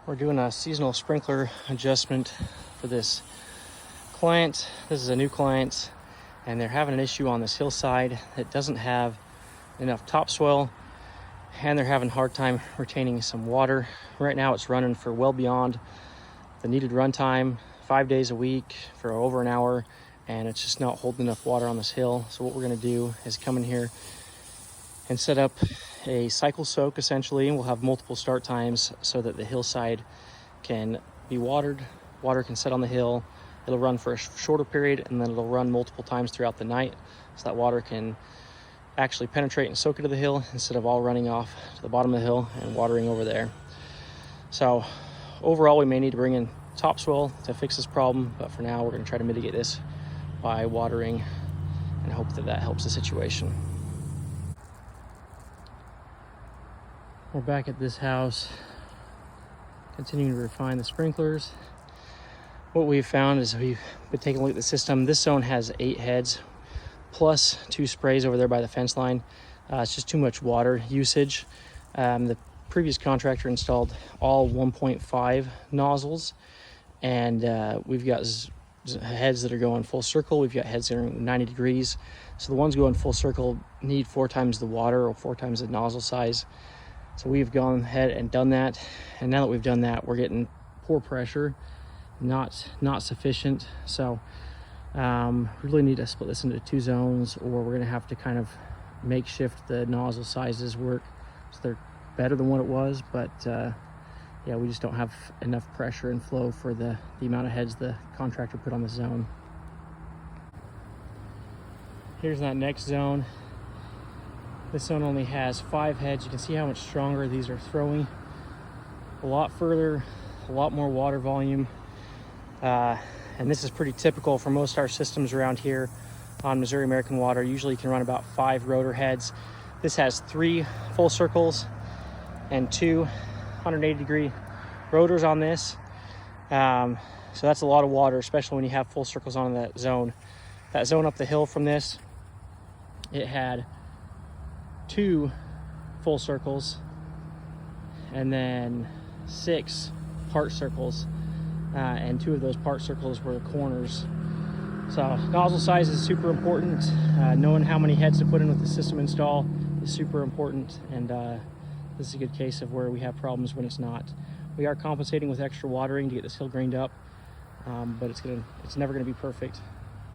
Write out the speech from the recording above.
We're doing a seasonal sprinkler adjustment for this client. This is a new client, and they're having an issue on this hillside that doesn't have enough topsoil, and they're having a hard time retaining some water. Right now it's running for well beyond the needed run time, 5 days a week for over an hour, and it's just not holding enough water on this hill. So what we're going to do is come in here and set up a cycle soak essentially, and we'll have multiple start times so that the hillside can be watered. Water can sit on the hill. It'll run for a shorter period, and then it'll run multiple times throughout the night, so that water can actually penetrate and soak into the hill instead of all running off to the bottom of the hill and watering over there. So overall, we may need to bring in topsoil to fix this problem, but for now we're going to try to mitigate this by watering and hope that that helps the situation. We're back at this house, continuing to refine the sprinklers. What we've found is we've been taking a look at the system. This zone has 8 heads plus 2 sprays over there by the fence line. It's just too much water usage. The previous contractor installed all 1.5 nozzles, and we've got heads that are going full circle. We've got heads that are 90 degrees. So the ones going full circle need 4 times the water or 4 times the nozzle size. So we've gone ahead and done that, and now that we've done that, we're getting poor pressure, not sufficient. So we really need to split this into 2 zones, or we're gonna have to kind of makeshift the nozzle sizes work so they're better than what it was, but yeah, we just don't have enough pressure and flow for the amount of heads the contractor put on the zone. Here's that next zone. This zone only has 5 heads. You can see how much stronger these are throwing. A lot further, a lot more water volume. And this is pretty typical for most of our systems around here on Missouri American Water. Usually you can run about 5 rotor heads. This has 3 full circles and 2 180 degree rotors on this. So that's a lot of water, especially when you have full circles on that zone. That zone up the hill from this, it had 2 full circles and then 6 part circles, and 2 of those part circles were corners. So nozzle size is super important. Knowing how many heads to put in with the system install is super important, and this is a good case of where we have problems when it's not. We are compensating with extra watering to get this hill greened up, but it's never going to be perfect.